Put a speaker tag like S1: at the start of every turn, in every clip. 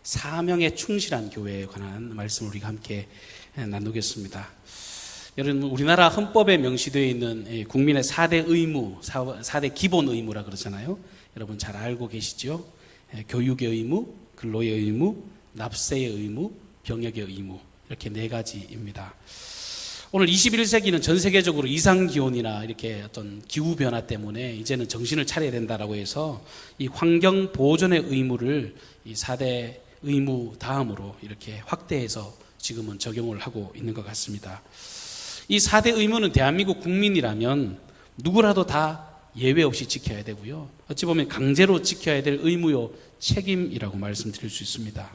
S1: 사명에 충실한 교회에 관한 말씀을 우리가 함께 나누겠습니다. 여러분, 우리나라 헌법에 명시되어 있는 국민의 4대 의무, 4대 기본 의무라 그러잖아요. 여러분 잘 알고 계시죠? 교육의 의무, 근로의 의무, 납세의 의무, 병역의 의무, 이렇게 4가지입니다. 오늘 21세기는 전 세계적으로 이상기온이나 이렇게 어떤 기후변화 때문에 이제는 정신을 차려야 된다라고 해서 이 환경 보존의 의무를 이 4대 의무 다음으로 이렇게 확대해서 지금은 적용을 하고 있는 것 같습니다. 이 4대 의무는 대한민국 국민이라면 누구라도 다 예외 없이 지켜야 되고요. 어찌 보면 강제로 지켜야 될 의무요 책임이라고 말씀드릴 수 있습니다.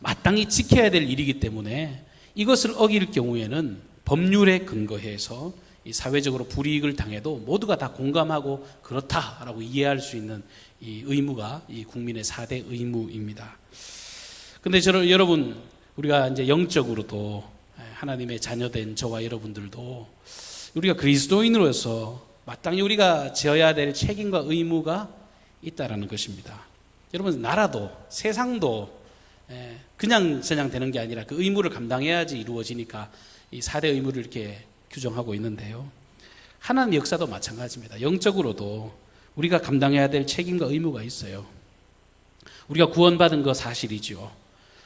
S1: 마땅히 지켜야 될 일이기 때문에 이것을 어길 경우에는 법률에 근거해서 이 사회적으로 불이익을 당해도 모두가 다 공감하고 그렇다라고 이해할 수 있는 이 의무가 이 국민의 4대 의무입니다. 근데 여러분, 우리가 이제 영적으로도 하나님의 자녀된 저와 여러분들도 우리가 그리스도인으로서 마땅히 우리가 져야 될 책임과 의무가 있다라는 것입니다. 여러분, 나라도 세상도 그냥 되는 게 아니라 그 의무를 감당해야지 이루어지니까 이 4대 의무를 이렇게 규정하고 있는데요. 하나님 역사도 마찬가지입니다. 영적으로도 우리가 감당해야 될 책임과 의무가 있어요. 우리가 구원받은 거 사실이죠.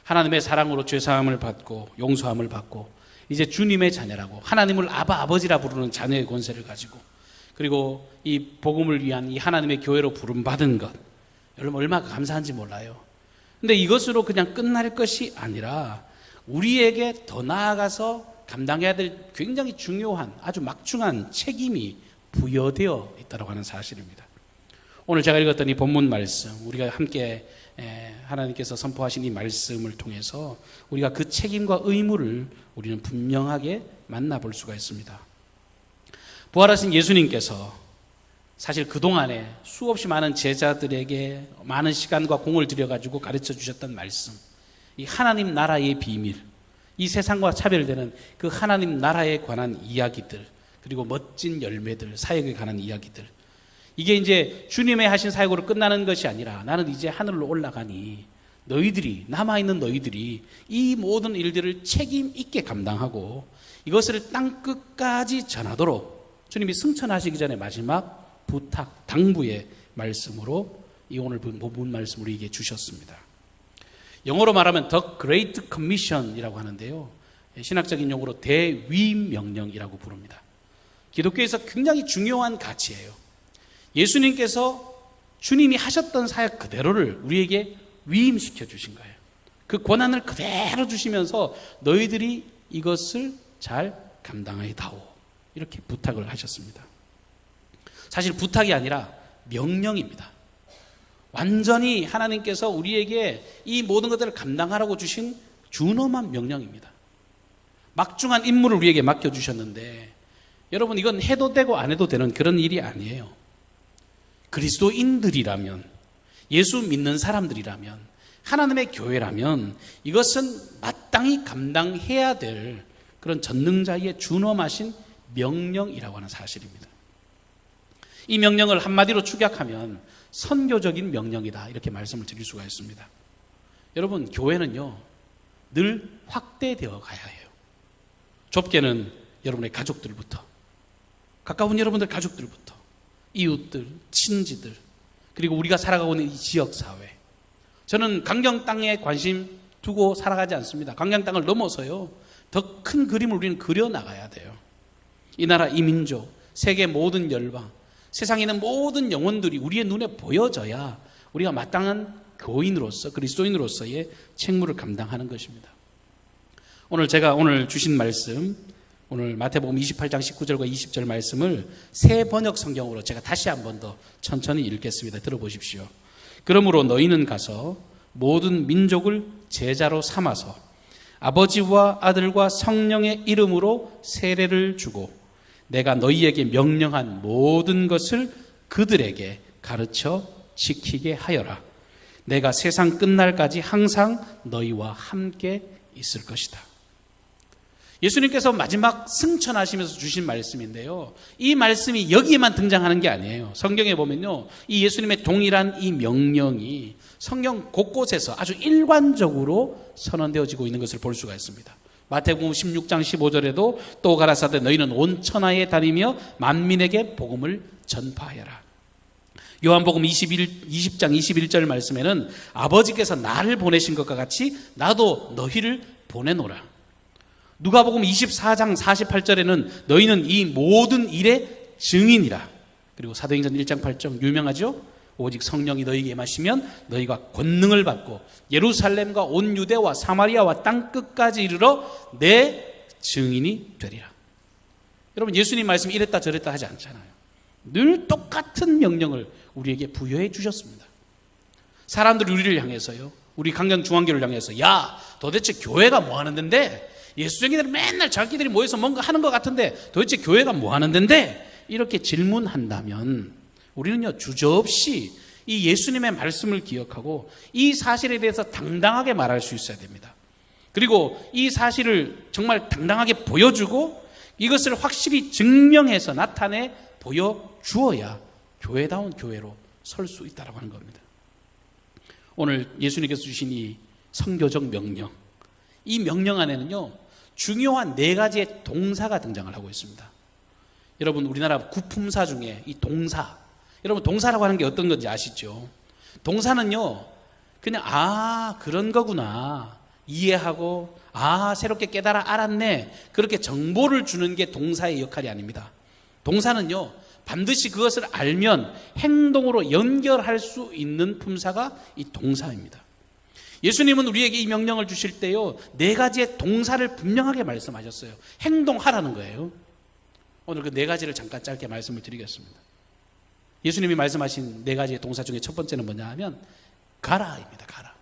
S1: 하나님의 사랑으로 죄사함을 받고 용서함을 받고 이제 주님의 자녀라고 하나님을 아버지라 부르는 자녀의 권세를 가지고 그리고 이 복음을 위한 이 하나님의 교회로 부름받은 것, 여러분 얼마나 감사한지 몰라요. 근데 이것으로 그냥 끝날 것이 아니라 우리에게 더 나아가서 감당해야 될 굉장히 중요한 아주 막중한 책임이 부여되어 있다고 하는 사실입니다. 오늘 제가 읽었던 이 본문 말씀, 우리가 함께 하나님께서 선포하신 이 말씀을 통해서 우리가 그 책임과 의무를 우리는 분명하게 만나볼 수가 있습니다. 부활하신 예수님께서 사실 그동안에 수없이 많은 제자들에게 많은 시간과 공을 들여가지고 가르쳐 주셨던 말씀, 이 하나님 나라의 비밀, 이 세상과 차별되는 그 하나님 나라에 관한 이야기들, 그리고 멋진 열매들, 사역에 관한 이야기들, 이게 이제 주님의 하신 사역으로 끝나는 것이 아니라 나는 이제 하늘로 올라가니 너희들이, 남아있는 너희들이 이 모든 일들을 책임 있게 감당하고 이것을 땅끝까지 전하도록 주님이 승천하시기 전에 마지막 부탁, 당부의 말씀으로 이 오늘 본문 말씀을 우리에게 주셨습니다. 영어로 말하면 The Great Commission이라고 하는데요. 신학적인 용어로 대위명령이라고 부릅니다. 기독교에서 굉장히 중요한 가치예요. 예수님께서 주님이 하셨던 사역 그대로를 우리에게 위임시켜 주신 거예요. 그 권한을 그대로 주시면서 너희들이 이것을 잘 감당하여 다오, 이렇게 부탁을 하셨습니다. 사실 부탁이 아니라 명령입니다. 완전히 하나님께서 우리에게 이 모든 것들을 감당하라고 주신 준엄한 명령입니다. 막중한 임무를 우리에게 맡겨주셨는데 여러분, 이건 해도 되고 안 해도 되는 그런 일이 아니에요. 그리스도인들이라면, 예수 믿는 사람들이라면, 하나님의 교회라면 이것은 마땅히 감당해야 될 그런 전능자의 준엄하신 명령이라고 하는 사실입니다. 이 명령을 한마디로 축약하면 선교적인 명령이다, 이렇게 말씀을 드릴 수가 있습니다. 여러분, 교회는요 늘 확대되어 가야 해요. 좁게는 여러분의 가족들부터, 가까운 여러분들 가족들부터, 이웃들, 친지들, 그리고 우리가 살아가고 있는 이 지역사회. 저는 강경 땅에 관심 두고 살아가지 않습니다. 강경 땅을 넘어서요 더 큰 그림을 우리는 그려나가야 돼요. 이 나라, 이 민족, 세계 모든 열방, 세상에 있는 모든 영혼들이 우리의 눈에 보여져야 우리가 마땅한 교인으로서, 그리스도인으로서의 책무를 감당하는 것입니다. 제가 오늘 주신 말씀, 오늘 마태복음 28장 19절과 20절 말씀을 새 번역 성경으로 제가 다시 한 번 더 천천히 읽겠습니다. 들어보십시오. 그러므로 너희는 가서 모든 민족을 제자로 삼아서 아버지와 아들과 성령의 이름으로 세례를 주고 내가 너희에게 명령한 모든 것을 그들에게 가르쳐 지키게 하여라. 내가 세상 끝날까지 항상 너희와 함께 있을 것이다. 예수님께서 마지막 승천하시면서 주신 말씀인데요, 이 말씀이 여기에만 등장하는 게 아니에요. 성경에 보면요, 이 예수님의 동일한 이 명령이 성경 곳곳에서 아주 일관적으로 선언되어지고 있는 것을 볼 수가 있습니다. 마태복음 16장 15절에도 또 가라사대 너희는 온 천하에 다니며 만민에게 복음을 전파하여라. 요한복음 20장 21절 말씀에는 아버지께서 나를 보내신 것과 같이 나도 너희를 보내노라. 누가복음 24장 48절에는 너희는 이 모든 일의 증인이라. 그리고 사도행전 1장 8절 유명하죠? 오직 성령이 너희에게 임하시면 너희가 권능을 받고 예루살렘과 온 유대와 사마리아와 땅끝까지 이르러 내 증인이 되리라. 여러분, 예수님 말씀 이랬다 저랬다 하지 않잖아요. 늘 똑같은 명령을 우리에게 부여해 주셨습니다. 사람들이 우리를 향해서요, 우리 강경중앙교를 향해서 야 도대체 교회가 뭐 하는 데인데, 예수쟁이들은 맨날 자기들이 모여서 뭔가 하는 것 같은데 도대체 교회가 뭐 하는 데인데, 이렇게 질문한다면 우리는요 주저없이 이 예수님의 말씀을 기억하고 이 사실에 대해서 당당하게 말할 수 있어야 됩니다. 그리고 이 사실을 정말 당당하게 보여주고 이것을 확실히 증명해서 나타내 보여주어야 교회다운 교회로 설 수 있다고 하는 겁니다. 오늘 예수님께서 주신 이 선교적 명령, 이 명령 안에는요 중요한 4가지의 동사가 등장을 하고 있습니다. 여러분, 우리나라 구품사 중에 이 동사, 여러분 동사라고 하는 게 어떤 건지 아시죠? 동사는요 그냥 그런 거구나 이해하고 새롭게 깨달아 알았네, 그렇게 정보를 주는 게 동사의 역할이 아닙니다. 동사는요 반드시 그것을 알면 행동으로 연결할 수 있는 품사가 이 동사입니다. 예수님은 우리에게 이 명령을 주실 때요 4가지의 동사를 분명하게 말씀하셨어요. 행동하라는 거예요. 오늘 그 4가지를 잠깐 짧게 말씀을 드리겠습니다. 예수님이 말씀하신 4가지의 동사 중에 첫 번째는 뭐냐 하면 가라입니다. 가라.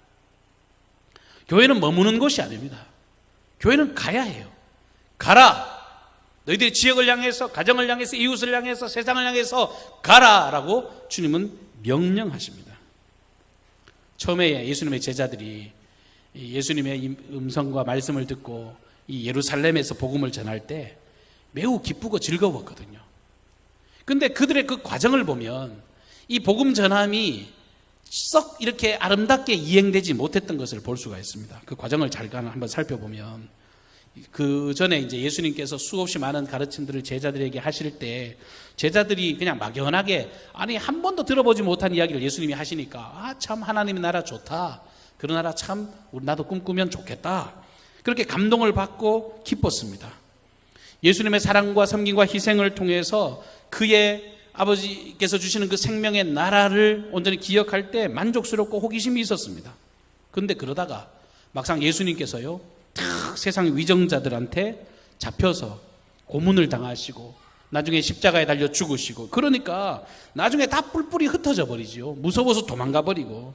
S1: 교회는 머무는 곳이 아닙니다. 교회는 가야 해요. 가라. 너희들이 지역을 향해서, 가정을 향해서, 이웃을 향해서, 세상을 향해서 가라라고 주님은 명령하십니다. 처음에 예수님의 제자들이 예수님의 음성과 말씀을 듣고 이 예루살렘에서 복음을 전할 때 매우 기쁘고 즐거웠거든요. 근데 그들의 그 과정을 보면 이 복음 전함이 썩 이렇게 아름답게 이행되지 못했던 것을 볼 수가 있습니다. 그 과정을 잘 한번 살펴보면 그 전에 이제 예수님께서 수없이 많은 가르침들을 제자들에게 하실 때 제자들이 그냥 막연하게 한 번도 들어보지 못한 이야기를 예수님이 하시니까 참 하나님의 나라 좋다, 그런 나라 참 나도 꿈꾸면 좋겠다, 그렇게 감동을 받고 기뻤습니다. 예수님의 사랑과 섬김과 희생을 통해서 그의 아버지께서 주시는 그 생명의 나라를 온전히 기억할 때 만족스럽고 호기심이 있었습니다. 그런데 그러다가 막상 예수님께서요 세상 위정자들한테 잡혀서 고문을 당하시고 나중에 십자가에 달려 죽으시고, 그러니까 나중에 다 뿔뿔이 흩어져 버리지요. 무서워서 도망가 버리고.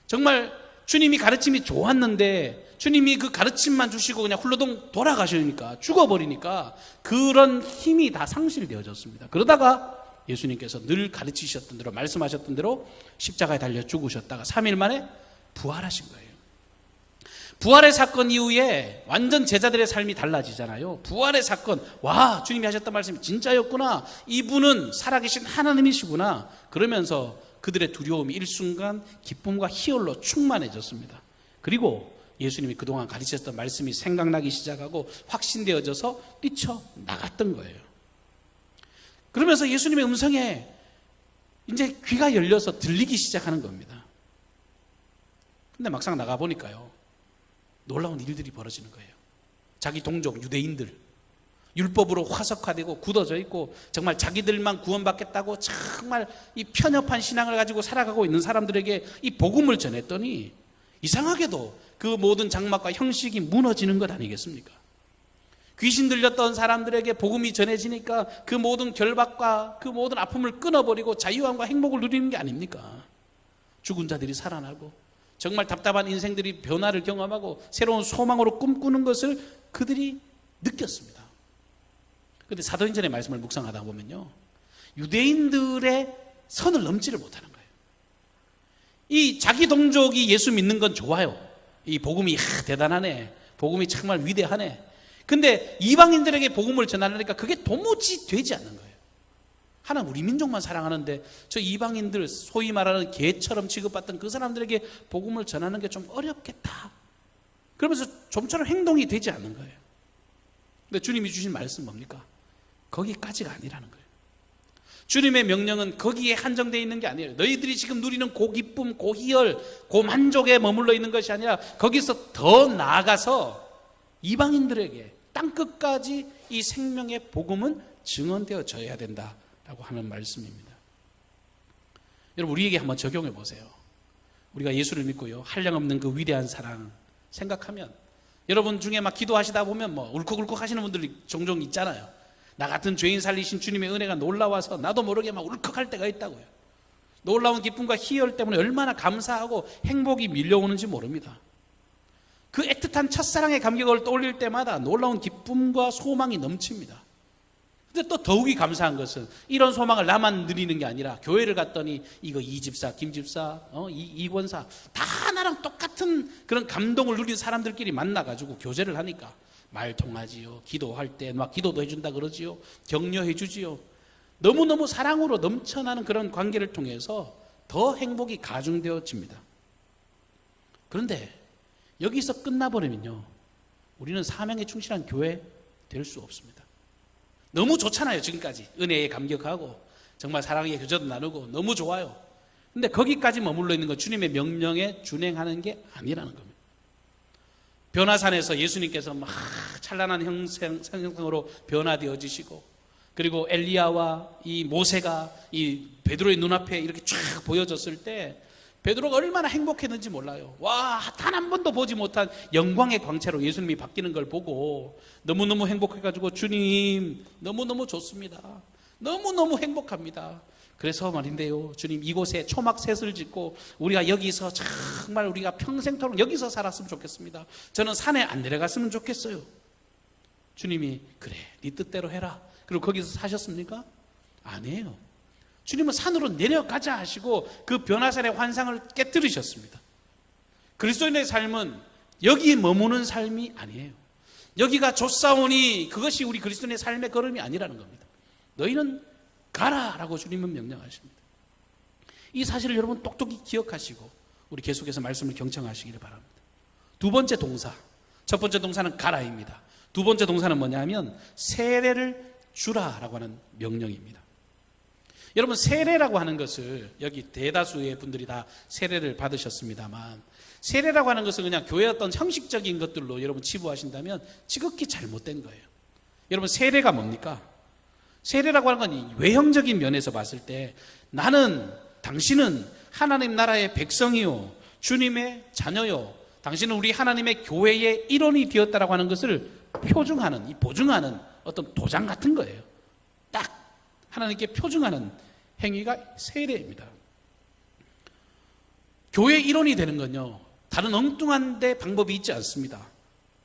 S1: 정말 주님이 가르침이 좋았는데 주님이 그 가르침만 주시고 그냥 훌러덩 돌아가시니까, 죽어버리니까 그런 힘이 다 상실되어졌습니다. 그러다가 예수님께서 늘 가르치셨던 대로, 말씀하셨던 대로 십자가에 달려 죽으셨다가 3일 만에 부활하신 거예요. 부활의 사건 이후에 완전 제자들의 삶이 달라지잖아요. 부활의 사건, 와, 주님이 하셨던 말씀이 진짜였구나, 이분은 살아계신 하나님이시구나, 그러면서 그들의 두려움이 일순간 기쁨과 희열로 충만해졌습니다. 그리고 예수님이 그동안 가르치셨던 말씀이 생각나기 시작하고 확신되어져서 뛰쳐나갔던 거예요. 그러면서 예수님의 음성에 이제 귀가 열려서 들리기 시작하는 겁니다. 근데 막상 나가보니까요 놀라운 일들이 벌어지는 거예요. 자기 동족 유대인들, 율법으로 화석화되고 굳어져 있고 정말 자기들만 구원받겠다고 정말 이 편협한 신앙을 가지고 살아가고 있는 사람들에게 이 복음을 전했더니 이상하게도 그 모든 장막과 형식이 무너지는 것 아니겠습니까? 귀신 들렸던 사람들에게 복음이 전해지니까 그 모든 결박과 그 모든 아픔을 끊어버리고 자유함과 행복을 누리는 게 아닙니까? 죽은 자들이 살아나고 정말 답답한 인생들이 변화를 경험하고 새로운 소망으로 꿈꾸는 것을 그들이 느꼈습니다. 그런데 사도행전의 말씀을 묵상하다 보면요 유대인들의 선을 넘지를 못하는 거예요. 이 자기 동족이 예수 믿는 건 좋아요. 이 복음이 대단하네, 복음이 정말 위대하네. 근데 이방인들에게 복음을 전하려니까 그게 도무지 되지 않는 거예요. 하나님 우리 민족만 사랑하는데 저 이방인들 소위 말하는 개처럼 취급받던 그 사람들에게 복음을 전하는 게 좀 어렵겠다. 그러면서 좀처럼 행동이 되지 않는 거예요. 근데 주님이 주신 말씀 뭡니까? 거기까지가 아니라는 거예요. 주님의 명령은 거기에 한정되어 있는 게 아니에요. 너희들이 지금 누리는 고 기쁨, 고 희열, 고 만족에 머물러 있는 것이 아니라 거기서 더 나아가서 이방인들에게 땅끝까지 이 생명의 복음은 증언되어져야 된다라고 하는 말씀입니다. 여러분 우리에게 한번 적용해 보세요. 우리가 예수를 믿고요 한량없는 그 위대한 사랑 생각하면 여러분 중에 막 기도하시다 보면 뭐 울컥울컥 하시는 분들이 종종 있잖아요. 나 같은 죄인 살리신 주님의 은혜가 놀라워서 나도 모르게 막 울컥할 때가 있다고요. 놀라운 기쁨과 희열 때문에 얼마나 감사하고 행복이 밀려오는지 모릅니다. 그 애틋한 첫사랑의 감격을 떠올릴 때마다 놀라운 기쁨과 소망이 넘칩니다. 근데 또 더욱이 감사한 것은 이런 소망을 나만 누리는 게 아니라 교회를 갔더니 이거 이 집사, 김 집사, 이 권사 다 나랑 똑같은 그런 감동을 누린 사람들끼리 만나가지고 교제를 하니까 말 통하지요. 기도할 때 막 기도도 해준다 그러지요. 격려해 주지요. 너무너무 사랑으로 넘쳐나는 그런 관계를 통해서 더 행복이 가중되어집니다. 그런데 여기서 끝나버리면요 우리는 사명에 충실한 교회 될 수 없습니다. 너무 좋잖아요. 지금까지 은혜에 감격하고 정말 사랑의 교제도 나누고 너무 좋아요. 근데 거기까지 머물러 있는 건 주님의 명령에 준행하는 게 아니라는 겁니다. 변화산에서 예수님께서 막 찬란한 형상으로 변화되어지시고 그리고 엘리야와 이 모세가 이 베드로의 눈앞에 이렇게 쫙 보여졌을 때 베드로가 얼마나 행복했는지 몰라요. 와, 단 한 번도 보지 못한 영광의 광채로 예수님이 바뀌는 걸 보고 너무너무 행복해가지고 주님 너무너무 좋습니다. 너무너무 행복합니다. 그래서 말인데요 주님 이곳에 초막셋을 짓고 우리가 여기서 정말 우리가 평생토록 여기서 살았으면 좋겠습니다. 저는 산에 안 내려갔으면 좋겠어요. 주님이 그래 네 뜻대로 해라. 그리고 거기서 사셨습니까? 아니에요. 주님은 산으로 내려가자 하시고 그 변화산의 환상을 깨뜨리셨습니다. 그리스도인의 삶은 여기 머무는 삶이 아니에요. 여기가 좋사오니 그것이 우리 그리스도인의 삶의 걸음이 아니라는 겁니다. 너희는 가라라고 주님은 명령하십니다. 이 사실을 여러분 똑똑히 기억하시고 우리 계속해서 말씀을 경청하시기를 바랍니다. 두 번째 동사, 첫 번째 동사는 가라입니다. 두 번째 동사는 뭐냐면 세례를 주라라고 하는 명령입니다. 여러분 세례라고 하는 것을 여기 대다수의 분들이 다 세례를 받으셨습니다만 세례라고 하는 것은 그냥 교회 어떤 형식적인 것들로 여러분 치부하신다면 지극히 잘못된 거예요. 여러분 세례가 뭡니까? 세례라고 하는 건 외형적인 면에서 봤을 때 나는 당신은 하나님 나라의 백성이요 주님의 자녀요 당신은 우리 하나님의 교회의 일원이 되었다라고 하는 것을 표중하는 보증하는 어떤 도장 같은 거예요. 딱 하나님께 표중하는 행위가 세례입니다. 교회의 일원이 되는 건요 다른 엉뚱한 데 방법이 있지 않습니다.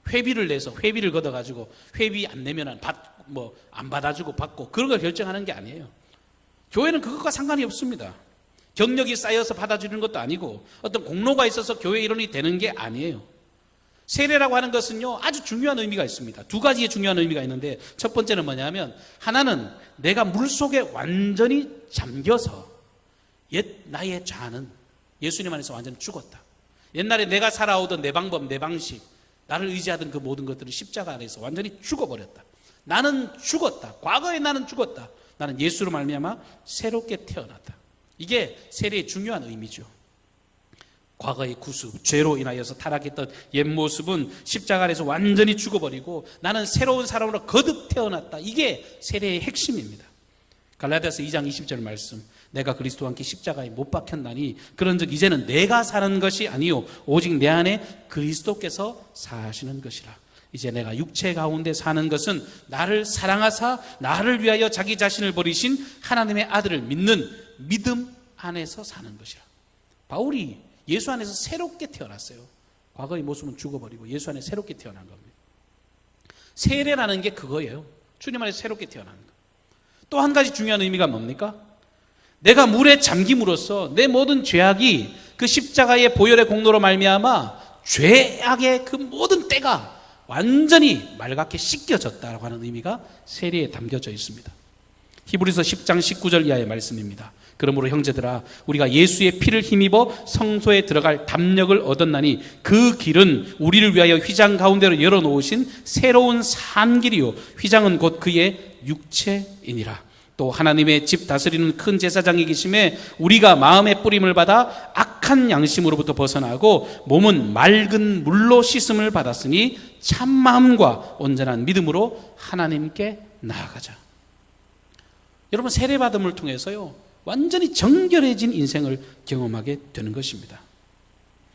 S1: 회비를 내서 회비를 걷어가지고 회비 안 내면 안 받아주고 받고 그런 걸 결정하는 게 아니에요. 교회는 그것과 상관이 없습니다. 경력이 쌓여서 받아주는 것도 아니고 어떤 공로가 있어서 교회 일원이 되는 게 아니에요. 세례라고 하는 것은요 아주 중요한 의미가 있습니다. 두 가지의 중요한 의미가 있는데 첫 번째는 뭐냐면 하나는 내가 물속에 완전히 잠겨서 옛 나의 자아는 예수님 안에서 완전히 죽었다. 옛날에 내가 살아오던 내 방법 내 방식 나를 의지하던 그 모든 것들은 십자가 안에서 완전히 죽어버렸다. 나는 죽었다. 과거에 나는 죽었다. 나는 예수로 말미암아 새롭게 태어났다. 이게 세례의 중요한 의미죠. 과거의 구습, 죄로 인하여서 타락했던 옛 모습은 십자가 안에서 완전히 죽어버리고 나는 새로운 사람으로 거듭 태어났다. 이게 세례의 핵심입니다. 갈라디아서 2장 20절 말씀 내가 그리스도와 함께 십자가에 못 박혔나니 그런즉 이제는 내가 사는 것이 아니요 오직 내 안에 그리스도께서 사시는 것이라. 이제 내가 육체 가운데 사는 것은 나를 사랑하사 나를 위하여 자기 자신을 버리신 하나님의 아들을 믿는 믿음 안에서 사는 것이라. 바울이 예수 안에서 새롭게 태어났어요. 과거의 모습은 죽어버리고 예수 안에 새롭게 태어난 겁니다. 세례라는 게 그거예요. 주님 안에서 새롭게 태어나는 거. 또 한 가지 중요한 의미가 뭡니까? 내가 물에 잠김으로써 내 모든 죄악이 그 십자가의 보혈의 공로로 말미암아 죄악의 그 모든 때가 완전히 맑게 씻겨졌다고 하는 의미가 세례에 담겨져 있습니다. 히브리서 10장 19절 이하의 말씀입니다. 그러므로 형제들아 우리가 예수의 피를 힘입어 성소에 들어갈 담력을 얻었나니 그 길은 우리를 위하여 휘장 가운데로 열어놓으신 새로운 산 길이요 휘장은 곧 그의 육체이니라. 또 하나님의 집 다스리는 큰 제사장이 계심에 우리가 마음의 뿌림을 받아 악한 양심으로부터 벗어나고 몸은 맑은 물로 씻음을 받았으니 참 마음과 온전한 믿음으로 하나님께 나아가자. 여러분, 세례받음을 통해서요 완전히 정결해진 인생을 경험하게 되는 것입니다.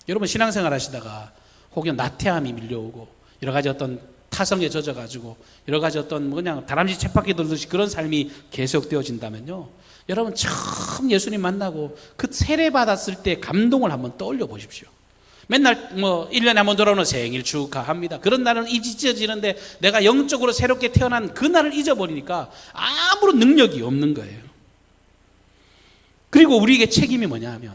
S1: 여러분, 신앙생활 하시다가 혹은 나태함이 밀려오고 여러 가지 어떤 타성에 젖어가지고 여러 가지 어떤 그냥 다람쥐 쳇바퀴 돌듯이 그런 삶이 계속되어진다면요, 여러분 처음 예수님 만나고 그 세례 받았을 때 감동을 한번 떠올려 보십시오. 맨날 1년에 한 번 돌아오는 생일 축하합니다. 그런 날은 잊혀지는데 내가 영적으로 새롭게 태어난 그 날을 잊어버리니까 아무런 능력이 없는 거예요. 그리고 우리에게 책임이 뭐냐 하면,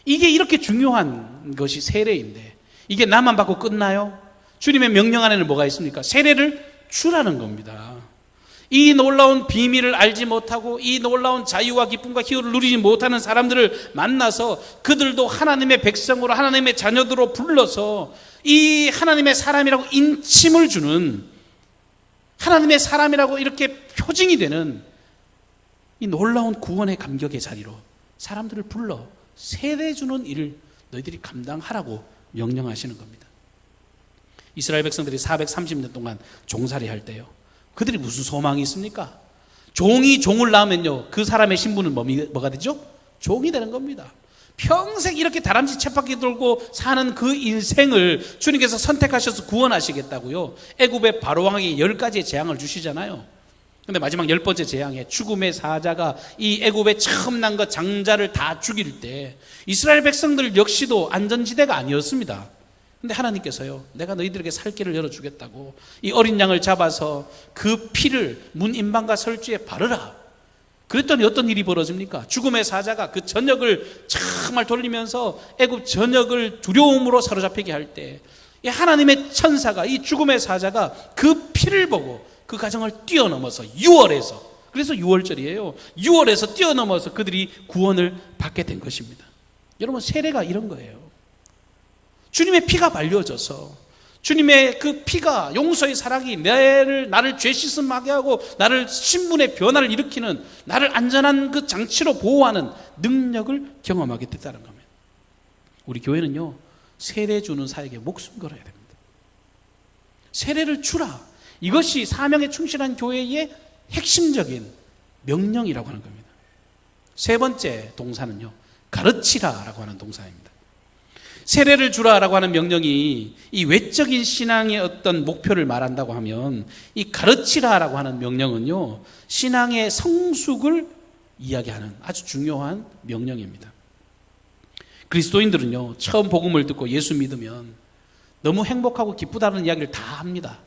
S1: 이게 이렇게 중요한 것이 세례인데 이게 나만 받고 끝나요? 주님의 명령 안에는 뭐가 있습니까? 세례를 주라는 겁니다. 이 놀라운 비밀을 알지 못하고 이 놀라운 자유와 기쁨과 희열을 누리지 못하는 사람들을 만나서 그들도 하나님의 백성으로 하나님의 자녀들로 불러서 이 하나님의 사람이라고 인침을 주는, 하나님의 사람이라고 이렇게 표징이 되는 이 놀라운 구원의 감격의 자리로 사람들을 불러 세례 주는 일을 너희들이 감당하라고 명령하시는 겁니다. 이스라엘 백성들이 430년 동안 종살이 할 때요, 그들이 무슨 소망이 있습니까? 종이 종을 낳으면요 그 사람의 신분은 뭐가 되죠? 종이 되는 겁니다. 평생 이렇게 다람쥐 쳇바퀴 돌고 사는 그 인생을 주님께서 선택하셔서 구원하시겠다고요 애굽의 바로왕에게 10가지의 재앙을 주시잖아요. 근데 마지막 10번째 재앙에 죽음의 사자가 이 애굽의 처음 난 것 장자를 다 죽일 때 이스라엘 백성들 역시도 안전지대가 아니었습니다. 근데 하나님께서요, 내가 너희들에게 살 길을 열어주겠다고 이 어린 양을 잡아서 그 피를 문 임방과 설주에 바르라. 그랬더니 어떤 일이 벌어집니까? 죽음의 사자가 그 전역을 정말 돌리면서 애굽 전역을 두려움으로 사로잡히게 할 때 이 하나님의 천사가, 이 죽음의 사자가 그 피를 보고 그 가정을 뛰어넘어서 6월에서, 그래서 6월절이에요. 6월에서 뛰어넘어서 그들이 구원을 받게 된 것입니다. 여러분, 세례가 이런 거예요. 주님의 피가 발려져서 주님의 그 피가, 용서의 사랑이 나를 죄 씻음하게 하고 나를 신분의 변화를 일으키는, 나를 안전한 그 장치로 보호하는 능력을 경험하게 됐다는 겁니다. 우리 교회는요 세례 주는 사에게 목숨 걸어야 됩니다. 세례를 주라. 이것이 사명에 충실한 교회의 핵심적인 명령이라고 하는 겁니다. 세 번째 동사는요 가르치라라고 하는 동사입니다. 세례를 주라라고 하는 명령이 이 외적인 신앙의 어떤 목표를 말한다고 하면, 이 가르치라라고 하는 명령은요 신앙의 성숙을 이야기하는 아주 중요한 명령입니다. 그리스도인들은요 처음 복음을 듣고 예수 믿으면 너무 행복하고 기쁘다는 이야기를 다 합니다.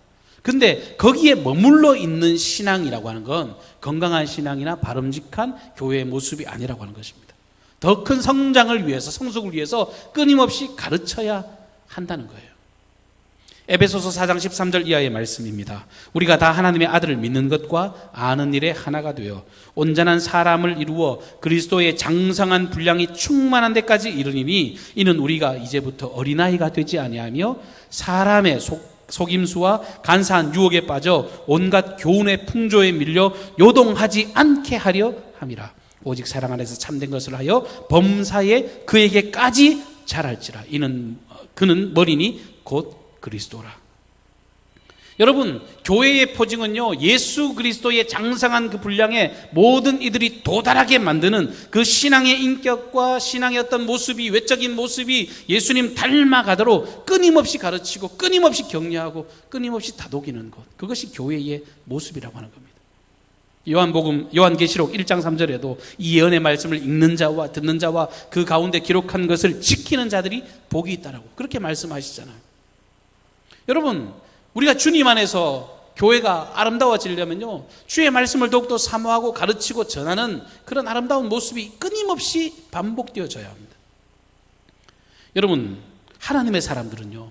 S1: 근데 거기에 머물러 있는 신앙이라고 하는 건 건강한 신앙이나 바람직한 교회의 모습이 아니라고 하는 것입니다. 더 큰 성장을 위해서, 성숙을 위해서 끊임없이 가르쳐야 한다는 거예요. 에베소서 4장 13절 이하의 말씀입니다. 우리가 다 하나님의 아들을 믿는 것과 아는 일에 하나가 되어 온전한 사람을 이루어 그리스도의 장성한 분량이 충만한 데까지 이르리니 이는 우리가 이제부터 어린아이가 되지 아니하며 사람의 속임수와 간사한 유혹에 빠져 온갖 교훈의 풍조에 밀려 요동하지 않게 하려 함이라. 오직 사랑 안에서 참된 것을 하여 범사에 그에게까지 자랄지라. 그는 머리니 곧 그리스도라. 여러분, 교회의 포징은요 예수 그리스도의 장성한 그 분량에 모든 이들이 도달하게 만드는 그 신앙의 인격과 신앙의 어떤 모습이, 외적인 모습이 예수님 닮아가도록 끊임없이 가르치고 끊임없이 격려하고 끊임없이 다독이는 것, 그것이 교회의 모습이라고 하는 겁니다. 요한계시록 1장 3절에도 이 예언의 말씀을 읽는 자와 듣는 자와 그 가운데 기록한 것을 지키는 자들이 복이 있다라고 그렇게 말씀하시잖아요. 여러분, 우리가 주님 안에서 교회가 아름다워지려면요 주의 말씀을 더욱더 사모하고 가르치고 전하는 그런 아름다운 모습이 끊임없이 반복되어져야 합니다. 여러분, 하나님의 사람들은요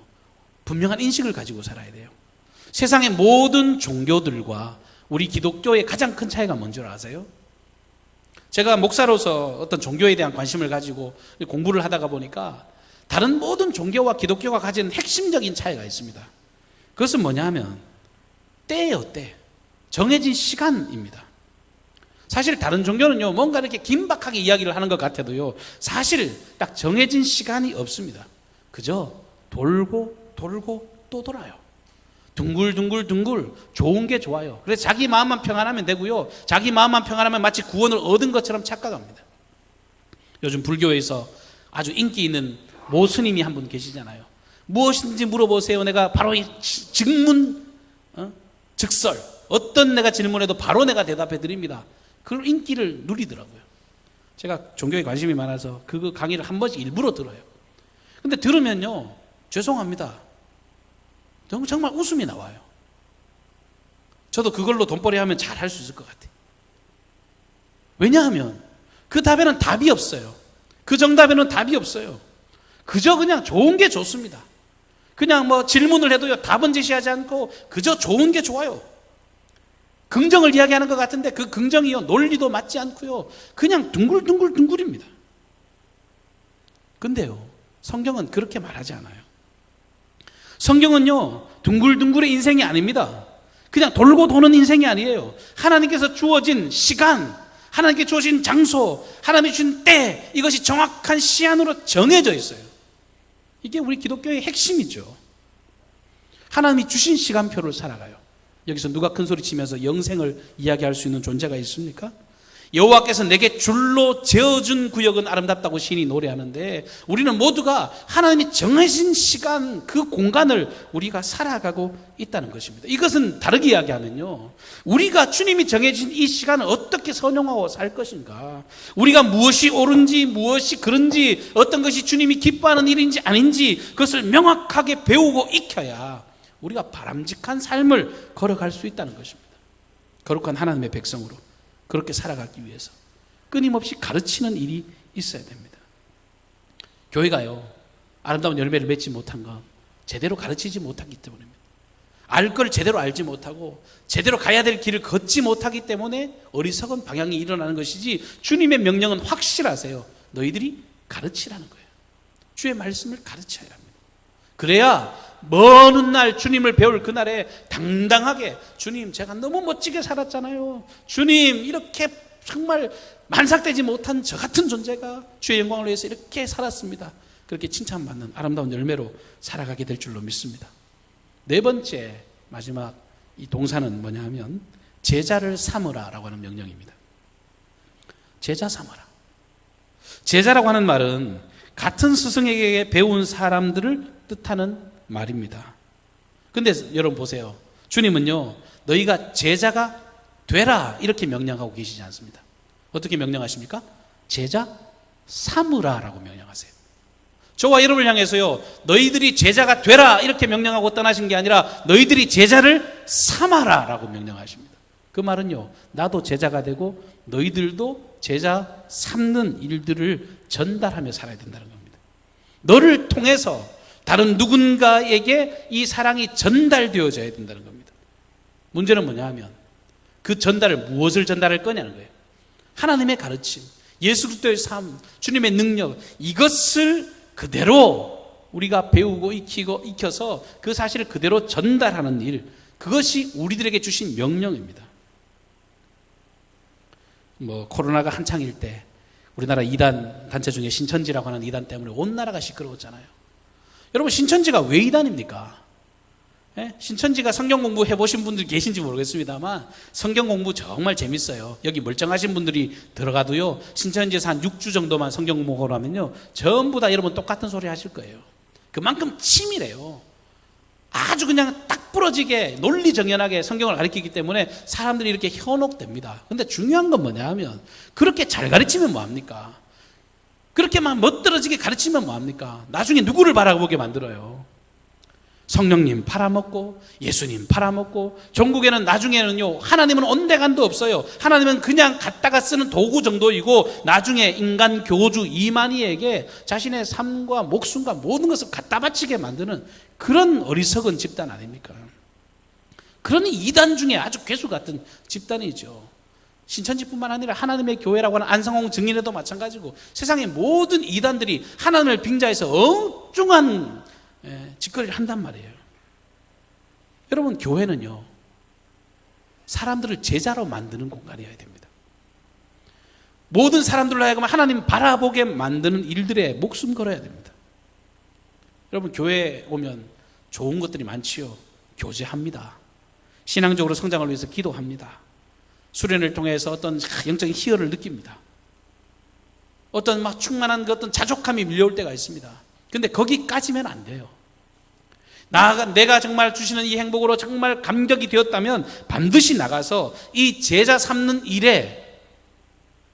S1: 분명한 인식을 가지고 살아야 돼요. 세상의 모든 종교들과 우리 기독교의 가장 큰 차이가 뭔지 아세요? 제가 목사로서 어떤 종교에 대한 관심을 가지고 공부를 하다가 보니까 다른 모든 종교와 기독교가 가진 핵심적인 차이가 있습니다. 그것은 뭐냐 하면 때예요, 때. 정해진 시간입니다. 사실 다른 종교는요, 뭔가 이렇게 긴박하게 이야기를 하는 것 같아도요, 사실 딱 정해진 시간이 없습니다. 그저 돌고 돌고 또 돌아요. 둥글둥글둥글 좋은 게 좋아요. 그래서 자기 마음만 평안하면 되고요, 자기 마음만 평안하면 마치 구원을 얻은 것처럼 착각합니다. 요즘 불교에서 아주 인기 있는 모 스님이 한 분 계시잖아요. 무엇인지 물어보세요. 내가 바로 즉문 즉설, 어떤 내가 질문해도 바로 내가 대답해 드립니다. 그 인기를 누리더라고요. 제가 종교에 관심이 많아서 그 강의를 한 번씩 일부러 들어요. 근데 들으면요, 죄송합니다, 정말 웃음이 나와요. 저도 그걸로 돈벌이 하면 잘 할 수 있을 것 같아요. 왜냐하면 그 답에는 답이 없어요. 그 정답에는 답이 없어요. 그저 그냥 좋은 게 좋습니다. 그냥 뭐 질문을 해도요, 답은 제시하지 않고 그저 좋은 게 좋아요. 긍정을 이야기하는 것 같은데 그 긍정이요, 논리도 맞지 않고요, 그냥 둥글둥글둥글입니다. 근데요, 성경은 그렇게 말하지 않아요. 성경은요, 둥글둥글의 인생이 아닙니다. 그냥 돌고 도는 인생이 아니에요. 하나님께서 주어진 시간, 하나님께 주어진 장소, 하나님이 주신 때, 이것이 정확한 시한으로 정해져 있어요. 이게 우리 기독교의 핵심이죠. 하나님이 주신 시간표를 살아가요. 여기서 누가 큰 소리 치면서 영생을 이야기할 수 있는 존재가 있습니까? 여호와께서 내게 줄로 재어준 구역은 아름답다고 시인이 노래하는데, 우리는 모두가 하나님이 정해진 시간, 그 공간을 우리가 살아가고 있다는 것입니다. 이것은 다르게 이야기하면요, 우리가 주님이 정해진 이 시간을 어떻게 선용하고 살 것인가, 우리가 무엇이 옳은지 무엇이 그른지, 어떤 것이 주님이 기뻐하는 일인지 아닌지 그것을 명확하게 배우고 익혀야 우리가 바람직한 삶을 걸어갈 수 있다는 것입니다. 거룩한 하나님의 백성으로 그렇게 살아가기 위해서 끊임없이 가르치는 일이 있어야 됩니다. 교회가요, 아름다운 열매를 맺지 못한 건 제대로 가르치지 못하기 때문입니다. 알 걸 제대로 알지 못하고 제대로 가야 될 길을 걷지 못하기 때문에 어리석은 방향이 일어나는 것이지, 주님의 명령은 확실하세요. 너희들이 가르치라는 거예요. 주의 말씀을 가르쳐야 합니다. 그래야 먼 훗날 주님을 배울 그날에 당당하게, 주님 제가 너무 멋지게 살았잖아요, 주님 이렇게 정말 만삭되지 못한 저 같은 존재가 주의 영광을 위해서 이렇게 살았습니다, 그렇게 칭찬받는 아름다운 열매로 살아가게 될 줄로 믿습니다. 네 번째, 마지막 이 동사는 뭐냐 하면 제자를 삼으라 라고 하는 명령입니다. 제자 삼아라. 제자라고 하는 말은 같은 스승에게 배운 사람들을 뜻하는 말입니다. 근데 여러분 보세요. 주님은요, 너희가 제자가 되라 이렇게 명령하고 계시지 않습니다. 어떻게 명령하십니까? 제자 삼으라 라고 명령하세요. 저와 여러분을 향해서요, 너희들이 제자가 되라 이렇게 명령하고 떠나신 게 아니라 너희들이 제자를 삼아라 라고 명령하십니다. 그 말은요, 나도 제자가 되고 너희들도 제자 삼는 일들을 전달하며 살아야 된다는 겁니다. 너를 통해서 다른 누군가에게 이 사랑이 전달되어져야 된다는 겁니다. 문제는 뭐냐 하면 그 전달을, 무엇을 전달할 거냐는 거예요. 하나님의 가르침, 예수 그리스도의 삶, 주님의 능력, 이것을 그대로 우리가 배우고 익혀서 그 사실을 그대로 전달하는 일, 그것이 우리들에게 주신 명령입니다. 코로나가 한창일 때 우리나라 이단 단체 중에 신천지라고 하는 이단 때문에 온 나라가 시끄러웠잖아요. 여러분, 신천지가 왜 이단입니까? 신천지가 성경 공부 해보신 분들 계신지 모르겠습니다만 성경 공부 정말 재밌어요. 여기 멀쩡하신 분들이 들어가도요, 신천지에서 한 6주 정도만 성경 공부를 하면요, 전부 다 여러분 똑같은 소리 하실 거예요. 그만큼 치밀해요. 아주 그냥 딱 부러지게 논리정연하게 성경을 가르치기 때문에 사람들이 이렇게 현혹됩니다. 근데 중요한 건 뭐냐 하면, 그렇게 잘 가르치면 뭐합니까? 그렇게만 멋들어지게 가르치면 뭐합니까? 나중에 누구를 바라보게 만들어요? 성령님 팔아먹고 예수님 팔아먹고, 종국에는 나중에는요, 하나님은 온데간도 없어요. 하나님은 그냥 갖다가 쓰는 도구 정도이고, 나중에 인간 교주 이만희에게 자신의 삶과 목숨과 모든 것을 갖다 바치게 만드는 그런 어리석은 집단 아닙니까? 그러니 이단 중에 아주 괴수 같은 집단이죠. 신천지뿐만 아니라 하나님의 교회라고 하는 안성홍 증인회도 마찬가지고 세상의 모든 이단들이 하나님을 빙자해서 엉뚱한 짓거리를 한단 말이에요. 여러분, 교회는요, 사람들을 제자로 만드는 공간이어야 됩니다. 모든 사람들로 하여금 하나님 바라보게 만드는 일들에 목숨 걸어야 됩니다. 여러분, 교회에 오면 좋은 것들이 많지요. 교제합니다. 신앙적으로 성장을 위해서 기도합니다. 수련을 통해서 어떤 영적인 희열을 느낍니다. 어떤 막 충만한 그 어떤 자족함이 밀려올 때가 있습니다. 근데 거기까지면 안 돼요. 내가 정말 주시는 이 행복으로 정말 감격이 되었다면 반드시 나가서 이 제자 삼는 일에,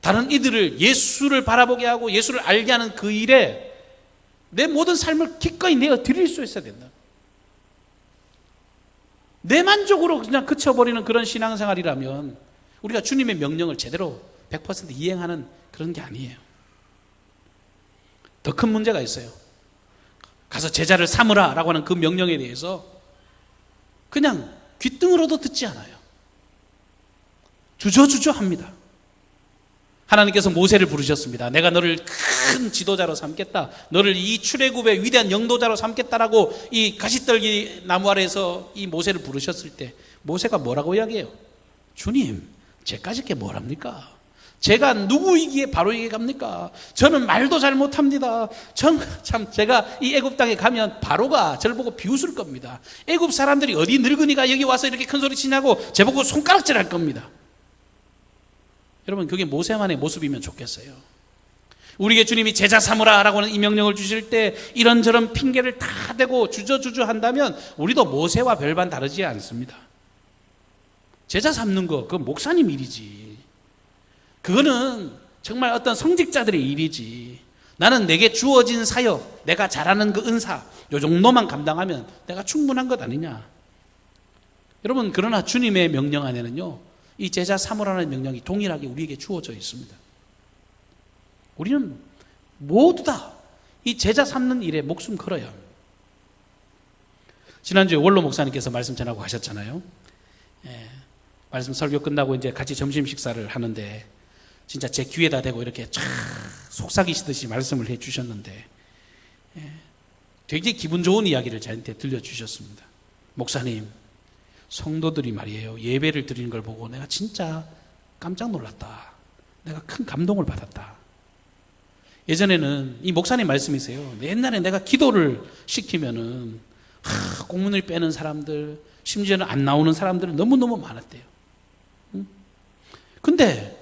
S1: 다른 이들을 예수를 바라보게 하고 예수를 알게 하는 그 일에 내 모든 삶을 기꺼이 내어 드릴 수 있어야 된다. 내 만족으로 그냥 그쳐버리는 그런 신앙생활이라면 우리가 주님의 명령을 제대로 100% 이행하는 그런 게 아니에요. 더 큰 문제가 있어요. 가서 제자를 삼으라 라고 하는 그 명령에 대해서 그냥 귓등으로도 듣지 않아요. 주저주저 합니다. 하나님께서 모세를 부르셨습니다. 내가 너를 큰 지도자로 삼겠다. 너를 이 출애굽의 위대한 영도자로 삼겠다라고 이 가시떨기 나무 아래에서 이 모세를 부르셨을 때 모세가 뭐라고 이야기해요? 주님, 제까지 게 뭐랍니까? 제가 누구이기에 바로 이게 갑니까? 저는 말도 잘 못합니다. 제가 이 애굽 땅에 가면 바로가 저를 보고 비웃을 겁니다. 애굽 사람들이 어디 늙은이가 여기 와서 이렇게 큰 소리 치냐고 제보고 손가락질 할 겁니다. 여러분, 그게 모세만의 모습이면 좋겠어요. 우리에게 주님이 제자 삼으라 라고 하는 이 명령을 주실 때 이런저런 핑계를 다 대고 주저주저 한다면 우리도 모세와 별반 다르지 않습니다. 제자 삼는 거, 그건 목사님 일이지. 그거는 정말 어떤 성직자들의 일이지. 나는 내게 주어진 사역, 내가 잘하는 그 은사, 요 정도만 감당하면 내가 충분한 것 아니냐. 여러분, 그러나 주님의 명령 안에는요, 이 제자 삼으라는 명령이 동일하게 우리에게 주어져 있습니다. 우리는 모두 다 이 제자 삼는 일에 목숨 걸어야 합니다. 지난주에 원로 목사님께서 말씀 전하고 가셨잖아요. 말씀 설교 끝나고 이제 같이 점심 식사를 하는데 진짜 제 귀에다 대고 이렇게 쫙 속삭이시듯이 말씀을 해 주셨는데 되게 기분 좋은 이야기를 저한테 들려주셨습니다. 목사님, 성도들이 말이에요, 예배를 드리는 걸 보고 내가 진짜 깜짝 놀랐다. 내가 큰 감동을 받았다. 예전에는 이 목사님 말씀이세요. 옛날에 내가 기도를 시키면은 공문을 빼는 사람들, 심지어는 안 나오는 사람들은 너무너무 많았대요. 근데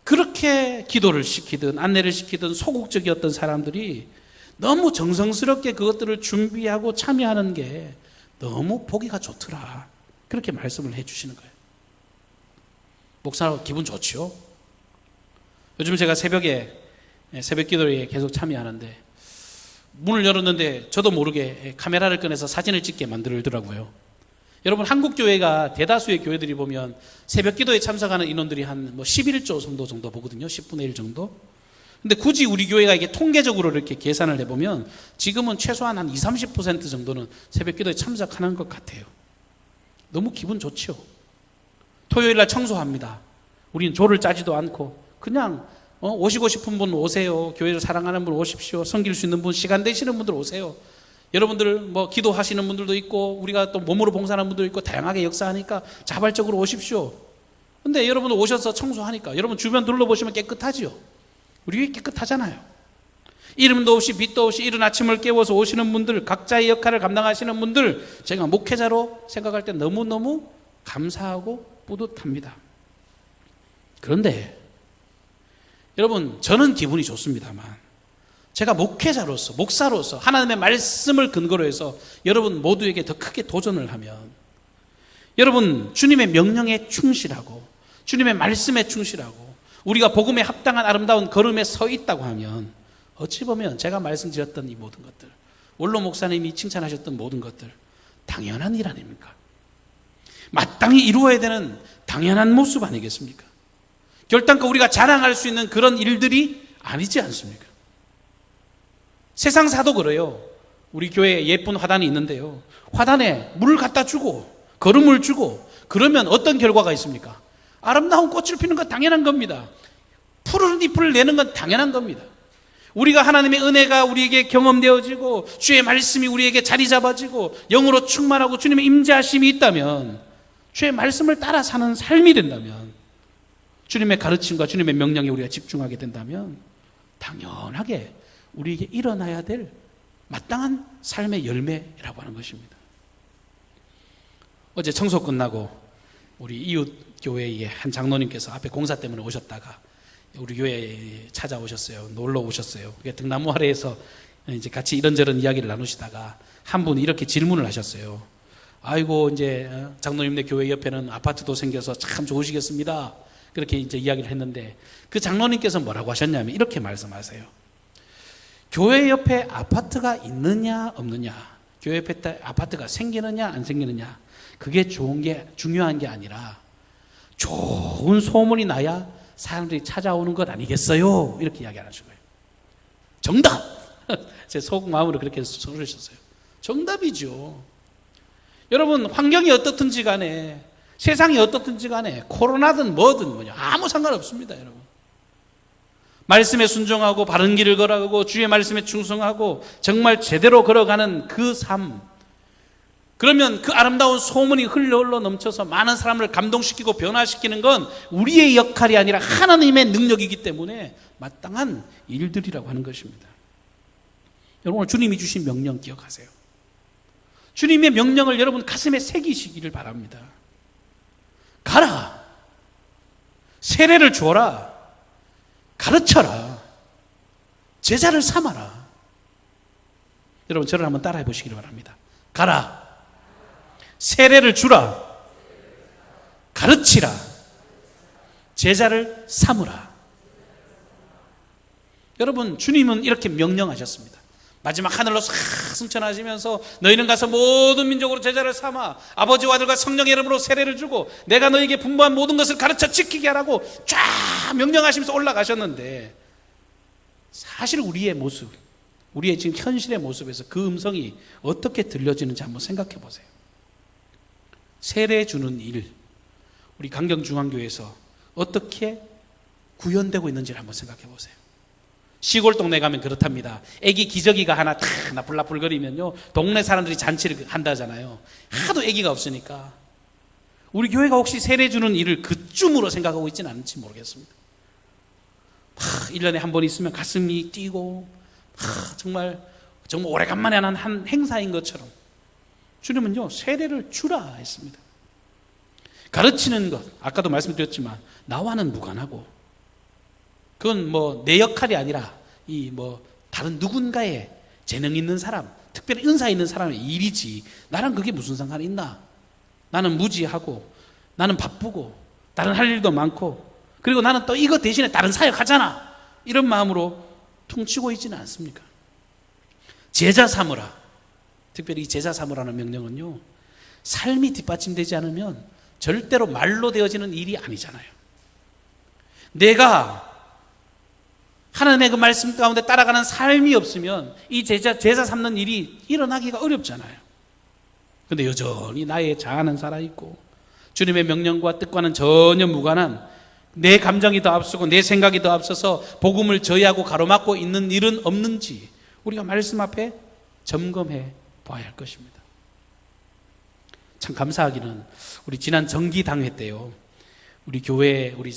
S1: 그렇게 기도를 시키든 안내를 시키든 소극적이었던 사람들이 너무 정성스럽게 그것들을 준비하고 참여하는 게 너무 보기가 좋더라. 그렇게 말씀을 해 주시는 거예요. 목사 기분 좋지요? 요즘 제가 새벽 기도에 계속 참여하는데 문을 열었는데 저도 모르게 카메라를 꺼내서 사진을 찍게 만들더라고요. 여러분, 한국 교회가 대다수의 교회들이 보면 새벽 기도에 참석하는 인원들이 한 11조 정도 보거든요. 10분의 1 정도. 근데 굳이 우리 교회가 이게 통계적으로 이렇게 계산을 해보면 지금은 최소한 한 20, 30% 정도는 새벽 기도에 참석하는 것 같아요. 너무 기분 좋죠. 토요일 날 청소합니다. 우리는 조를 짜지도 않고 그냥 오시고 싶은 분 오세요. 교회를 사랑하는 분 오십시오. 섬길 수 있는 분, 시간 되시는 분들 오세요. 여러분들 기도하시는 분들도 있고 우리가 또 몸으로 봉사하는 분들도 있고 다양하게 역사하니까 자발적으로 오십시오. 근데 여러분 오셔서 청소하니까 여러분 주변 둘러보시면 깨끗하지요. 우리 깨끗하잖아요. 이름도 없이 빛도 없이 이른 아침을 깨워서 오시는 분들, 각자의 역할을 감당하시는 분들, 제가 목회자로 생각할 때 너무너무 감사하고 뿌듯합니다. 그런데 여러분, 저는 기분이 좋습니다만 제가 목회자로서, 목사로서 하나님의 말씀을 근거로 해서 여러분 모두에게 더 크게 도전을 하면, 여러분 주님의 명령에 충실하고 주님의 말씀에 충실하고 우리가 복음에 합당한 아름다운 걸음에 서 있다고 하면 어찌 보면 제가 말씀드렸던 이 모든 것들, 원로 목사님이 칭찬하셨던 모든 것들 당연한 일 아닙니까? 마땅히 이루어야 되는 당연한 모습 아니겠습니까? 결단코 우리가 자랑할 수 있는 그런 일들이 아니지 않습니까? 세상사도 그래요. 우리 교회에 예쁜 화단이 있는데요, 화단에 물을 갖다 주고 거름을 주고 그러면 어떤 결과가 있습니까? 아름다운 꽃을 피는 건 당연한 겁니다. 푸른 잎을 내는 건 당연한 겁니다. 우리가 하나님의 은혜가 우리에게 경험되어지고 주의 말씀이 우리에게 자리 잡아지고 영으로 충만하고 주님의 임재하심이 있다면, 주의 말씀을 따라 사는 삶이 된다면, 주님의 가르침과 주님의 명령에 우리가 집중하게 된다면 당연하게 우리에게 일어나야 될 마땅한 삶의 열매라고 하는 것입니다. 어제 청소 끝나고 우리 이웃 교회의 한 장로님께서 앞에 공사 때문에 오셨다가 우리 교회에 찾아오셨어요. 놀러 오셨어요. 등나무 아래에서 이제 같이 이런저런 이야기를 나누시다가 한 분이 이렇게 질문을 하셨어요. 아이고, 이제 장로님네 교회 옆에는 아파트도 생겨서 참 좋으시겠습니다. 그렇게 이제 이야기를 했는데, 그 장로님께서 뭐라고 하셨냐면 이렇게 말씀하세요. 교회 옆에 아파트가 있느냐 없느냐, 교회 옆에 아파트가 생기느냐 안 생기느냐, 그게 중요한 게 아니라 좋은 소문이 나야 사람들이 찾아오는 것 아니겠어요? 이렇게 이야기 안 하신 거예요. 정답! 제 속마음으로 그렇게 써주셨어요. 정답이죠. 여러분, 환경이 어떻든지 간에, 세상이 어떻든지 간에, 코로나든 뭐든 아무 상관없습니다, 여러분. 말씀에 순종하고 바른 길을 걸어가고 주의 말씀에 충성하고 정말 제대로 걸어가는 그 삶, 그러면 그 아름다운 소문이 흘러 넘쳐서 많은 사람을 감동시키고 변화시키는 건 우리의 역할이 아니라 하나님의 능력이기 때문에 마땅한 일들이라고 하는 것입니다. 여러분, 오늘 주님이 주신 명령 기억하세요. 주님의 명령을 여러분 가슴에 새기시기를 바랍니다. 가라, 세례를 줘라, 가르쳐라, 제자를 삼아라. 여러분, 저를 한번 따라해 보시기를 바랍니다. 가라, 세례를 주라, 가르치라, 제자를 삼으라. 여러분, 주님은 이렇게 명령하셨습니다. 마지막 하늘로 싹 승천하시면서 너희는 가서 모든 민족으로 제자를 삼아 아버지와 아들과 성령의 이름으로 세례를 주고 내가 너희에게 분부한 모든 것을 가르쳐 지키게 하라고 쫙 명령하시면서 올라가셨는데, 사실 우리의 모습, 우리의 지금 현실의 모습에서 그 음성이 어떻게 들려지는지 한번 생각해 보세요. 세례 주는 일, 우리 강경중앙교회에서 어떻게 구현되고 있는지를 한번 생각해 보세요. 시골 동네 가면 그렇답니다. 애기 기저귀가 하나 탁 나풀나풀거리면요, 동네 사람들이 잔치를 한다잖아요. 하도 애기가 없으니까. 우리 교회가 혹시 세례 주는 일을 그쯤으로 생각하고 있지는 않은지 모르겠습니다. 1년에 한 번 있으면 가슴이 뛰고 정말 오래간만에 하는 한 행사인 것처럼 주님은요, 세례를 주라 했습니다. 가르치는 것, 아까도 말씀드렸지만 나와는 무관하고, 그건 내 역할이 아니라 다른 누군가의 재능 있는 사람, 특별히 은사 있는 사람의 일이지 나랑 그게 무슨 상관이 있나? 나는 무지하고 나는 바쁘고 다른 할 일도 많고, 그리고 나는 또 이거 대신에 다른 사역 하잖아, 이런 마음으로 퉁치고 있지는 않습니까? 제자 삼으라. 특별히 이 제자 삼으라는 명령은요, 삶이 뒷받침되지 않으면 절대로 말로 되어지는 일이 아니잖아요. 내가 하나님의 그 말씀 가운데 따라가는 삶이 없으면 이 제자 삼는 일이 일어나기가 어렵잖아요. 그런데 여전히 나의 자아는 살아있고 주님의 명령과 뜻과는 전혀 무관한 내 감정이 더 앞서고 내 생각이 더 앞서서 복음을 저해하고 가로막고 있는 일은 없는지 우리가 말씀 앞에 점검해 봐야 할 것입니다. 참 감사하기는 우리 지난 정기당회 때요, 우리 교회 우리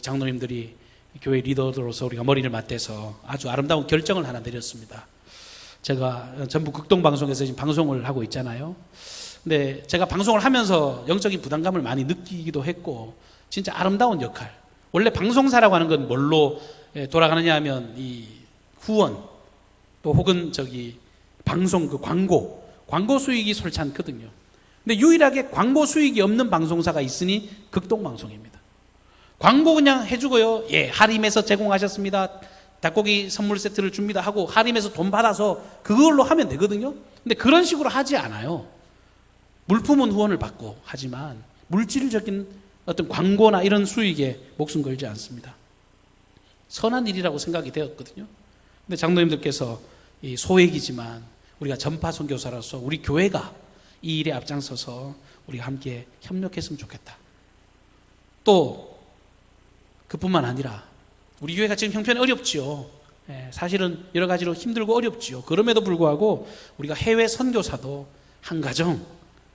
S1: 장로님들이 교회 리더로서 우리가 머리를 맞대서 아주 아름다운 결정을 하나 내렸습니다. 제가 전북 극동방송에서 지금 방송을 하고 있잖아요. 근데 제가 방송을 하면서 영적인 부담감을 많이 느끼기도 했고, 진짜 아름다운 역할. 원래 방송사라고 하는 건 뭘로 돌아가느냐 하면 이 후원, 또 혹은 방송 그 광고 수익이 솔찬거든요. 근데 유일하게 광고 수익이 없는 방송사가 있으니 극동방송입니다. 광고 그냥 해주고요, 예, 할인해서 제공하셨습니다, 닭고기 선물 세트를 줍니다 하고 할인해서 돈 받아서 그걸로 하면 되거든요. 근데 그런 식으로 하지 않아요. 물품은 후원을 받고 하지만 물질적인 어떤 광고나 이런 수익에 목숨 걸지 않습니다. 선한 일이라고 생각이 되었거든요. 근데 장로님들께서 이 소액이지만 우리가 전파 선교사로서 우리 교회가 이 일에 앞장서서 우리가 함께 협력했으면 좋겠다. 또 그뿐만 아니라 우리 교회가 지금 형편이 어렵지요. 사실은 여러 가지로 힘들고 어렵지요. 그럼에도 불구하고 우리가 해외 선교사도 한 가정,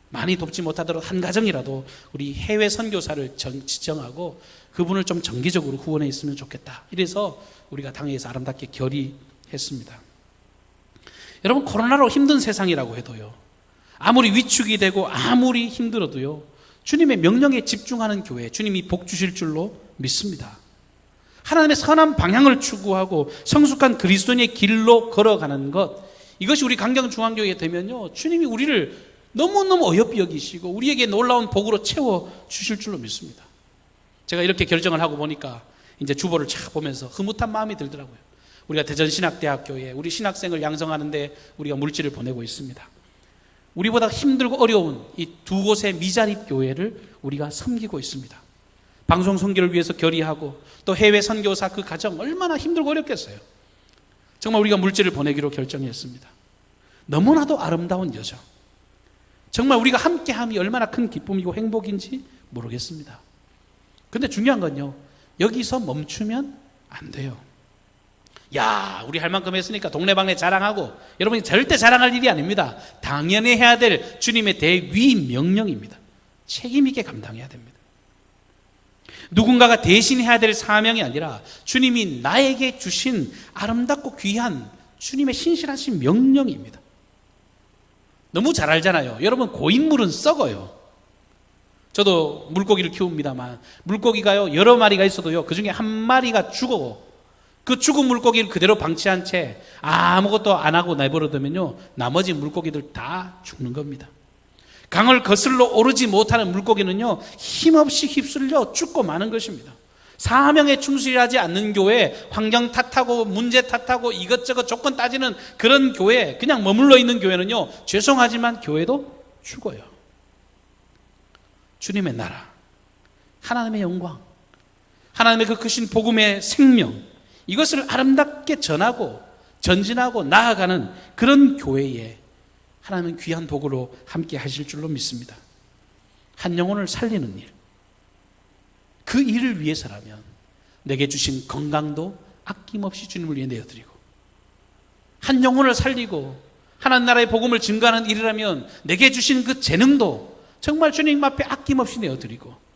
S1: 많이 돕지 못하더라도 한 가정이라도 우리 해외 선교사를 지정하고 그분을 좀 정기적으로 후원해 있으면 좋겠다. 이래서 우리가 당회에서 아름답게 결의했습니다. 여러분, 코로나로 힘든 세상이라고 해도요, 아무리 위축이 되고 아무리 힘들어도요, 주님의 명령에 집중하는 교회, 주님이 복 주실 줄로 믿습니다. 하나님의 선한 방향을 추구하고 성숙한 그리스도인의 길로 걸어가는 것, 이것이 우리 강경중앙교회에 되면요, 주님이 우리를 너무너무 어여삐 여기시고 우리에게 놀라운 복으로 채워 주실 줄로 믿습니다. 제가 이렇게 결정을 하고 보니까 이제 주보를 쫙 보면서 흐뭇한 마음이 들더라고요. 우리가 대전신학대학교에 우리 신학생을 양성하는데 우리가 물질을 보내고 있습니다. 우리보다 힘들고 어려운 이 두 곳의 미자립 교회를 우리가 섬기고 있습니다. 방송 선교를 위해서 결의하고 또 해외 선교사 그 과정 얼마나 힘들고 어렵겠어요. 정말 우리가 물질을 보내기로 결정했습니다. 너무나도 아름다운 여정. 정말 우리가 함께함이 얼마나 큰 기쁨이고 행복인지 모르겠습니다. 근데 중요한 건요, 여기서 멈추면 안 돼요. 야, 우리 할 만큼 했으니까 동네방네 자랑하고, 여러분이 절대 자랑할 일이 아닙니다. 당연히 해야 될 주님의 대위 명령입니다. 책임 있게 감당해야 됩니다. 누군가가 대신해야 될 사명이 아니라 주님이 나에게 주신 아름답고 귀한 주님의 신실하신 명령입니다. 너무 잘 알잖아요. 여러분, 고인물은 썩어요. 저도 물고기를 키웁니다만 물고기가요, 여러 마리가 있어도요, 그 중에 한 마리가 죽어. 그 죽은 물고기를 그대로 방치한 채 아무것도 안 하고 내버려두면요, 나머지 물고기들 다 죽는 겁니다. 강을 거슬러 오르지 못하는 물고기는요, 힘없이 휩쓸려 죽고 마는 것입니다. 사명에 충실하지 않는 교회, 환경 탓하고 문제 탓하고 이것저것 조건 따지는 그런 교회, 그냥 머물러 있는 교회는요, 죄송하지만 교회도 죽어요. 주님의 나라, 하나님의 영광, 하나님의 그 크신 복음의 생명, 이것을 아름답게 전하고 전진하고 나아가는 그런 교회에 하나님은 귀한 도구로 함께 하실 줄로 믿습니다. 한 영혼을 살리는 일, 그 일을 위해서라면 내게 주신 건강도 아낌없이 주님을 위해 내어드리고, 한 영혼을 살리고 하나님 나라의 복음을 증거하는 일이라면 내게 주신 그 재능도 정말 주님 앞에 아낌없이 내어드리고,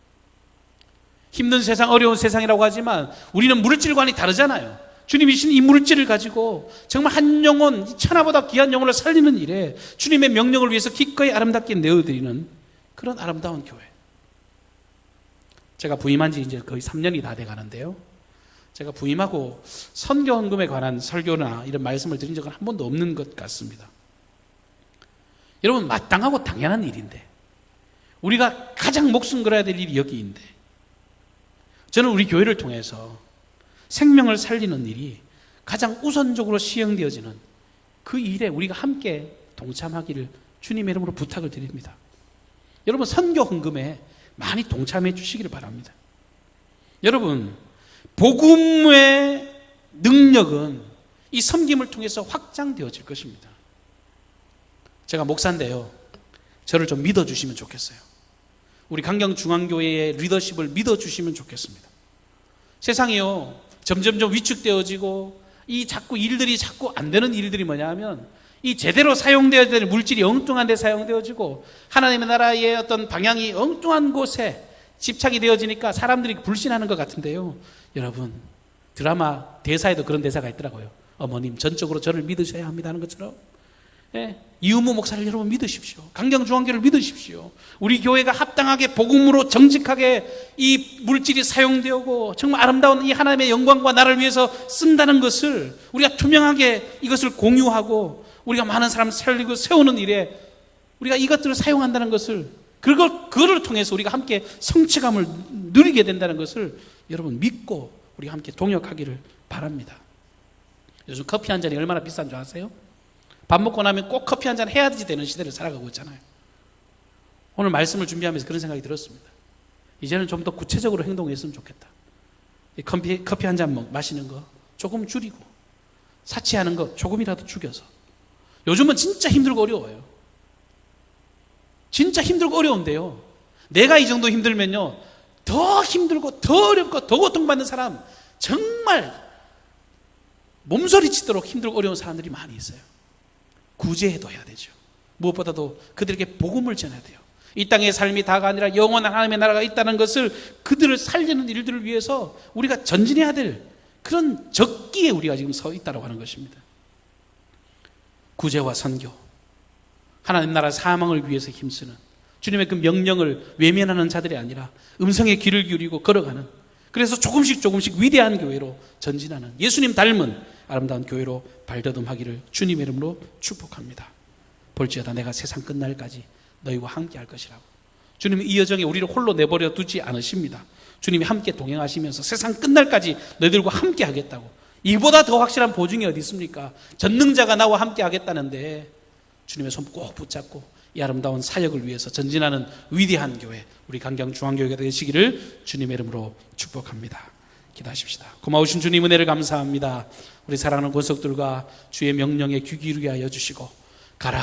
S1: 힘든 세상, 어려운 세상이라고 하지만 우리는 물질관이 다르잖아요. 주님이 주신 이 물질을 가지고 정말 한 영혼, 천하보다 귀한 영혼을 살리는 일에 주님의 명령을 위해서 기꺼이 아름답게 내어드리는 그런 아름다운 교회. 제가 부임한 지 이제 거의 3년이 다 돼 가는데요, 제가 부임하고 선교헌금에 관한 설교나 이런 말씀을 드린 적은 한 번도 없는 것 같습니다. 여러분, 마땅하고 당연한 일인데, 우리가 가장 목숨 걸어야 될 일이 여기인데, 저는 우리 교회를 통해서 생명을 살리는 일이 가장 우선적으로 시행되어지는 그 일에 우리가 함께 동참하기를 주님의 이름으로 부탁을 드립니다. 여러분, 선교 헌금에 많이 동참해 주시기를 바랍니다. 여러분, 복음의 능력은 이 섬김을 통해서 확장되어질 것입니다. 제가 목사인데요, 저를 좀 믿어주시면 좋겠어요. 우리 강경중앙교회의 리더십을 믿어주시면 좋겠습니다. 세상이요, 점점점 위축되어지고 이 자꾸 일들이 자꾸 안 되는 일들이 뭐냐 하면, 이 제대로 사용되어야 되는 물질이 엉뚱한 데 사용되어지고 하나님의 나라의 어떤 방향이 엉뚱한 곳에 집착이 되어지니까 사람들이 불신하는 것 같은데요, 여러분, 드라마 대사에도 그런 대사가 있더라고요. 어머님, 전적으로 저를 믿으셔야 합니다 하는 것처럼, 이은무 목사를 여러분 믿으십시오. 강경중앙교회를 믿으십시오. 우리 교회가 합당하게 복음으로 정직하게 이 물질이 사용되고 정말 아름다운 이 하나님의 영광과 나를 위해서 쓴다는 것을 우리가 투명하게 이것을 공유하고 우리가 많은 사람을 살리고 세우는 일에 우리가 이것들을 사용한다는 것을, 그거를 통해서 우리가 함께 성취감을 누리게 된다는 것을 여러분 믿고 우리가 함께 동역하기를 바랍니다. 요즘 커피 한 잔이 얼마나 비싼 줄 아세요? 밥 먹고 나면 꼭 커피 한 잔 해야지 되는 시대를 살아가고 있잖아요. 오늘 말씀을 준비하면서 그런 생각이 들었습니다. 이제는 좀 더 구체적으로 행동했으면 좋겠다. 커피 한 잔 마시는 거 조금 줄이고, 사치하는 거 조금이라도 죽여서. 요즘은 진짜 힘들고 어려워요. 진짜 힘들고 어려운데요, 내가 이 정도 힘들면요, 더 힘들고 더 어렵고 더 고통받는 사람, 정말 몸소리치도록 힘들고 어려운 사람들이 많이 있어요. 구제해둬야 되죠. 무엇보다도 그들에게 복음을 전해야 돼요. 이 땅의 삶이 다가 아니라 영원한 하나님의 나라가 있다는 것을 그들을 살리는 일들을 위해서 우리가 전진해야 될 그런 적기에 우리가 지금 서 있다고 하는 것입니다. 구제와 선교, 하나님 나라 사망을 위해서 힘쓰는, 주님의 그 명령을 외면하는 자들이 아니라 음성에 귀를 기울이고 걸어가는, 그래서 조금씩 위대한 교회로 전진하는, 예수님 닮은 아름다운 교회로 발돋움하기를 주님의 이름으로 축복합니다. 볼지어다 내가 세상 끝날까지 너희와 함께 할 것이라고. 주님이 이 여정에 우리를 홀로 내버려 두지 않으십니다. 주님이 함께 동행하시면서 세상 끝날까지 너희들과 함께 하겠다고. 이보다 더 확실한 보증이 어디 있습니까? 전능자가 나와 함께 하겠다는데 주님의 손 꼭 붙잡고 이 아름다운 사역을 위해서 전진하는 위대한 교회, 우리 강경중앙교회가 되시기를 주님의 이름으로 축복합니다. 기도하십시다. 고마우신 주님 은혜를 감사합니다. 우리 사랑하는 권속들과 주의 명령에 귀 기울게 하여 주시고, 가라,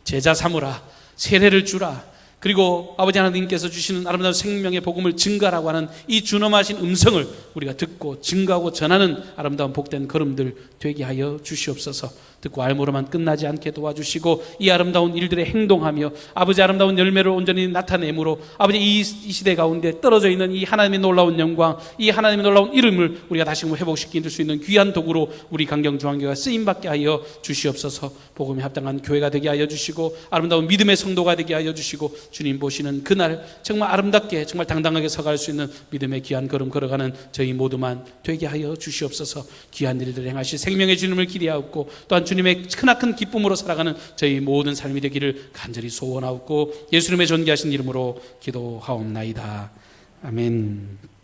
S1: 제자 삼으라, 세례를 주라, 그리고 아버지 하나님께서 주시는 아름다운 생명의 복음을 증가라고 하는 이 준엄하신 음성을 우리가 듣고 증가하고 전하는 아름다운 복된 걸음들 되게 하여 주시옵소서. 듣고 알므로만 끝나지 않게 도와주시고 이 아름다운 일들에 행동하며 아버지 아름다운 열매를 온전히 나타내므로 아버지 이 시대 가운데 떨어져 있는 이 하나님의 놀라운 영광, 이 하나님의 놀라운 이름을 우리가 다시 한번 회복시킬 수 있는 귀한 도구로 우리 강경중앙교회가 쓰임받게 하여 주시옵소서. 복음에 합당한 교회가 되게 하여 주시고 아름다운 믿음의 성도가 되게 하여 주시고 주님 보시는 그날 정말 아름답게 정말 당당하게 서갈 수 있는 믿음의 귀한 걸음 걸어가는 저희 모두만 되게 하여 주시옵소서. 귀한 일들을 행하실 생명의 주님을 기대하옵고 또한 주님의 크나큰 기쁨으로 살아가는 저희 모든 삶이 되기를 간절히 소원하옵고 예수님의 존귀하신 이름으로 기도하옵나이다. 아멘.